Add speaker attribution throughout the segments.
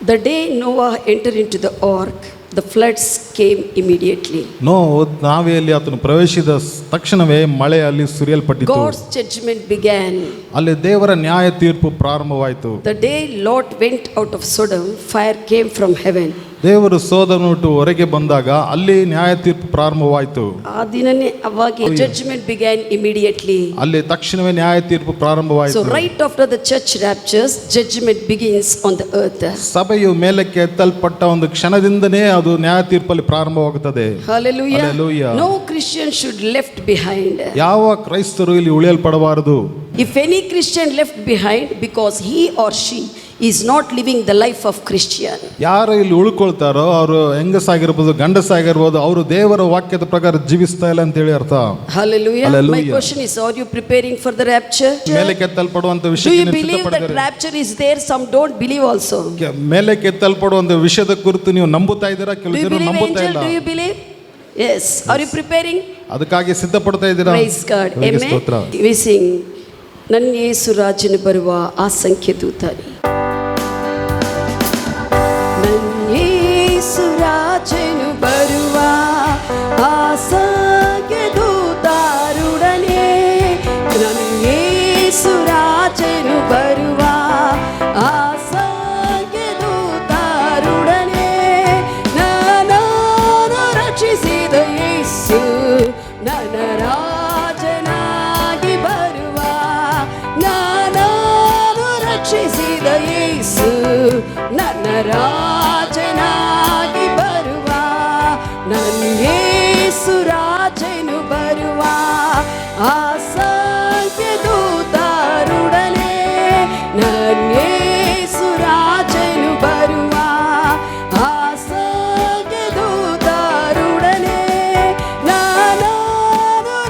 Speaker 1: The day Noah entered into the ark, the floods came immediately.
Speaker 2: ನಾವೆಯಲ್ಲಿ ಆತನು ಪ್ರವೇಶಿಸಿದ ತಕ್ಷಣವೇ ಮಳೆ ಅಲ್ಲಿ ಸುರಿಯಲ್ಪಟ್ಟಿತು.
Speaker 1: God's judgment began.
Speaker 2: ಅಲ್ಲಿ ದೇವರ ನ್ಯಾಯ ತೀರ್ಪು ಪ್ರಾರಂಭವಾಯಿತು.
Speaker 1: The day Lot went out of Sodom, fire came from heaven.
Speaker 2: ದೇವರು ಸೋದರನು ಬಿಟ್ಟು ಹೊರಗೆ ಬಂದಾಗ ಅಲ್ಲಿ ನ್ಯಾಯ ತೀರ್ಪು ಪ್ರಾರಂಭವಾಯಿತು.
Speaker 1: ಆ ದಿನನೇ ಅವಾಗ judgment began immediately.
Speaker 2: ಅಲ್ಲಿ ತಕ್ಷಣವೇ ನ್ಯಾಯ ತೀರ್ಪು ಪ್ರಾರಂಭವಾಯಿತು.
Speaker 1: So right after the church raptures, judgment begins on the earth.
Speaker 2: ಸಭೆಯು ಮೇಲಕ್ಕೆ ಎತ್ತಲ್ಪಟ್ಟ ಒಂದು ಕ್ಷಣದಿಂದನೇ ಅದು ನ್ಯಾಯ ತೀರ್ಪಲ್ಲಿ ಪ್ರಾರಂಭವಾಗುತ್ತದೆ.
Speaker 1: Hallelujah.
Speaker 2: Hallelujah.
Speaker 1: No Christian should left behind.
Speaker 2: ಯಾವ ಕ್ರೈಸ್ತರು ಇಲ್ಲಿ ಉಳಿಯಲ್ಪಡಬಾರದು.
Speaker 1: If any Christian left behind because he or she is not living the life of Christian.
Speaker 2: ಯಾರು ಇಲ್ಲಿ ಉಳ್ಕೊಳ್ತಾರೋ ಅವರು ಹೆಂಗಸಾಗಿರ್ಬೋದು ಗಂಡಸಾಗಿರ್ಬೋದು ಅವರು ದೇವರ ವಾಕ್ಯದ ಪ್ರಕಾರ ಜೀವಿಸ್ತಾ ಇಲ್ಲ ಅಂತ ಹೇಳಿ ಅರ್ಥ.
Speaker 1: Hallelujah.
Speaker 2: Hallelujah.
Speaker 1: My question is, are you preparing for the rapture?
Speaker 2: ಮೇಲಕ್ಕೆ ಎತ್ತಲ್ಪಡುವಂತ
Speaker 1: Do
Speaker 2: ವಿಷಯಕ್ಕೆ
Speaker 1: you
Speaker 2: ನೀವು
Speaker 1: believe that
Speaker 2: ಸಿದ್ಧಪಡಿದ್ದೀರಾ?
Speaker 1: rapture is there? Some don't believe also.
Speaker 2: ಮೇಲಕ್ಕೆ ಎತ್ತಲ್ಪಡುವಂತ ವಿಷಯದ ಕುರಿತು ನೀವು ನಂಬುತ್ತಾ ಇದ್ದೀರಾ?
Speaker 1: Do
Speaker 2: ಕೆಲವು
Speaker 1: you
Speaker 2: ಜನರು
Speaker 1: believe
Speaker 2: ನಂಬುತ್ತಾ
Speaker 1: angel?
Speaker 2: ಇಲ್ಲ.
Speaker 1: Do you believe? Yes. Are you preparing?
Speaker 2: ಅದಕ್ಕಾಗಿ ಸಿದ್ಧಪಡ್ತಾ ಇದ್ದೀರಾ?
Speaker 1: Praise God.
Speaker 2: ದೇವರಿಗೆ
Speaker 1: Amen.
Speaker 2: ಸ್ತೋತ್ರ.
Speaker 1: We sing ನನ್ನ ಯೇಸು ರಾಜನು ಬರುವ ಅಸಂಖ್ಯ ದೂತರು. ನನ್ನ ಯೇಸು ರಾಜನು ಬರುವ ಅಸಂಖ್ಯ ದೂತರುಡನೆ, ನನ್ನ ಯೇಸು ರಾಜನು ಬರುವ ಅಸಂಖ್ಯ ದೂತರುಡನೆ, ನನ್ನನ್ನು ರಕ್ಷಿಸಿದ ಯೇಸು ನನ್ನ ರಾಜನಾಗಿ ಬರುವ, ನನ್ನನ್ನು ರಕ್ಷಿಸಿದ ಯೇಸು ನನ್ನ ರಾಜನಾಗಿ ಬರುವ, ನನ್ನ ಯೇಸು ರಾಜನು ಬರುವ ಅಸಂಖ್ಯ ದೂತರುಡನೆ, ನನ್ನ ಯೇಸು ರಾಜನು ಬರುವ ಅಸಂಖ್ಯ ದೂತರುಡನೆ, ನನ್ನನ್ನು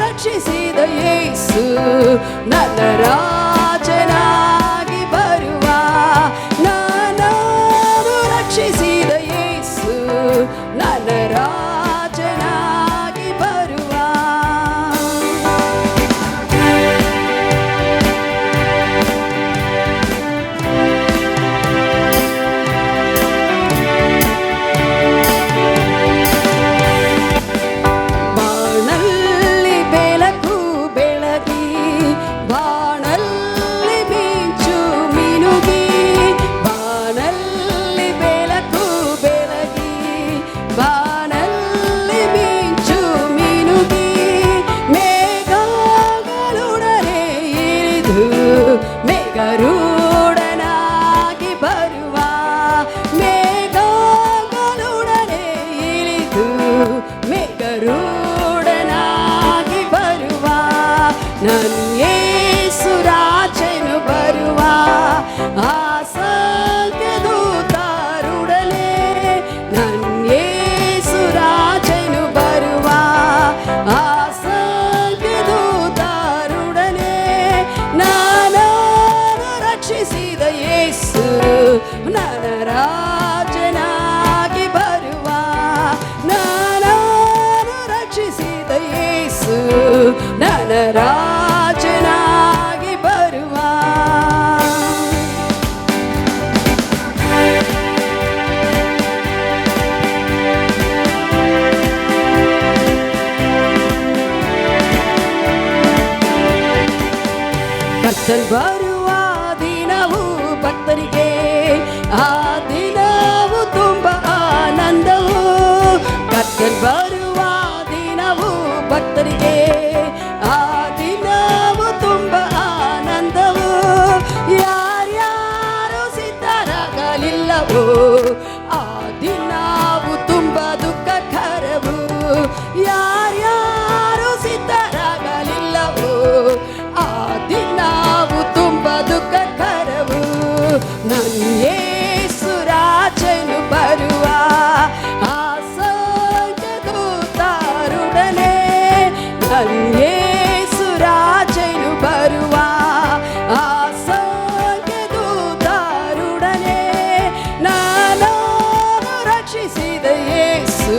Speaker 1: ರಕ್ಷಿಸಿದ ಯೇಸು ನನ್ನ ರಾಜನಾಗಿ ಬರುವ, ನನ್ನನ್ನು ರಕ್ಷಿಸಿದ ಯೇಸು ನನ್ನ ರಾಜನಾಗಿ ಬರುವ. ಬಾಣಲ್ಲಿ ಬೆಳಕು ಬೆಳಗಿ, ಬಾಣಲ್ಲಿ ಮಿಂಚು ಮಿನುಗಿ, ಬಾಣಲ್ಲಿ ಬೆಳಕು ಬೆಳಗಿ, ಬಾಣಲ್ಲಿ ಮಿಂಚು ಮಿನುಗಿ, ಮೇಘಗಳೊಡನೆ ಇಳಿದು ಮೇಘರೂಢನಾಗಿ ಬರುವ, ಮೇಘಗಳೊಡನೆ ಇಳಿದು ಮೇಘರೂಢನಾಗಿ ಬರುವ, ನನ್ನ ಯೇಸು ರಾಜನು ಬರುವ ಅಸಂಖ್ಯ ದೂತರುಡನೆ, ನನ್ನ ಯೇಸು ರಾಜನು ಬರುವ ಅಸಂಖ್ಯ ದೂತರುಡನೆ, ನನ್ನನ್ನು ರಕ್ಷಿಸಿದ ಯೇಸು ನನ್ನ ರಾಜನಾಗಿ ಬರುವ, ನನ್ನನ್ನು ರಕ್ಷಿಸಿದ ಯೇಸು ನನ್ನ ರಾಜನಾಗಿ ಬರುವ. ಕರ್ತನ್ ಬರುವ ದಿನವು ಭಕ್ತರಿಗೆ ಆ ದಿನವು ತುಂಬ ಆನಂದವು, ಕರ್ತನ್ ಬರುವ ದಿನವು ಭಕ್ತರಿಗೆ ಆ ದಿನವು ತುಂಬ ಆನಂದವು, ಯಾರ್ಯಾರು ಸಿದ್ಧರಾಗಲಿಲ್ಲವೋ ಆ ದಿನವು ತುಂಬ ದುಃಖಕರವು, ಯಾರ್ಯಾರು ಸಿದ್ಧರಾಗಲಿಲ್ಲವೋ ಆ ದಿನವು ತುಂಬ ದುಃಖಕರವು, ನನ್ನ ಯೇಸು ರಾಜನು ಬರುವ ಅಸಂಖ್ಯ ದೂತರುಡನೆ, ನನ್ನ ಯೇಸು ರಾಜನು ಬರುವ ಅಸಂಖ್ಯ ದೂತರುಡನೆ, ನನ್ನನ್ನು ರಕ್ಷಿಸಿದ ಯೇಸು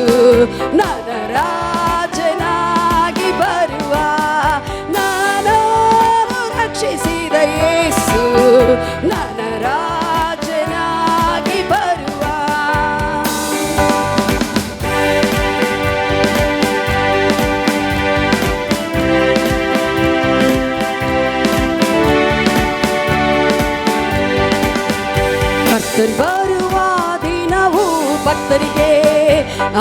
Speaker 1: ನನ್ನ ರಾಜನಾಗಿ ಬರುವ, ನನ್ನನ್ನು ರಕ್ಷಿಸಿದ ಯೇಸು ನನ್ನ ರಾಜನಾಗಿ ಬರುವ. ಬರುವ ದಿನವು ಭಕ್ತರಿಗೆ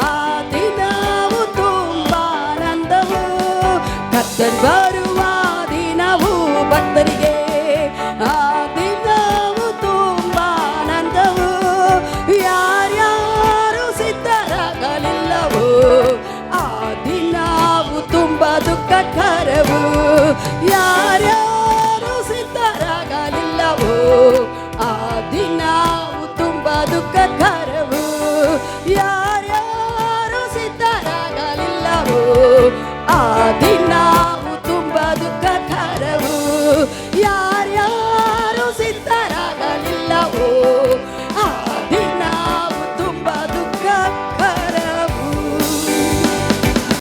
Speaker 1: ಆ ದಿನವು ತುಂಬ ಆನಂದವು. ಕರ್ತನ್ ಬರುವ ದಿನವು ಭಕ್ತರಿಗೆ ಆ ದಿನವು ತುಂಬ ಆನಂದವು. ಯಾರ್ಯಾರು ಸಿದ್ಧರಾಗಲಿಲ್ಲವೋ ಆ ದಿನವು ತುಂಬ ದುಃಖಕರವು. ಯಾರ್ಯಾರು ಸಿದ್ಧರಾಗಲಿಲ್ಲವೋ ಆ ದಿನವು ತುಂಬ ದುಃಖಕರವು.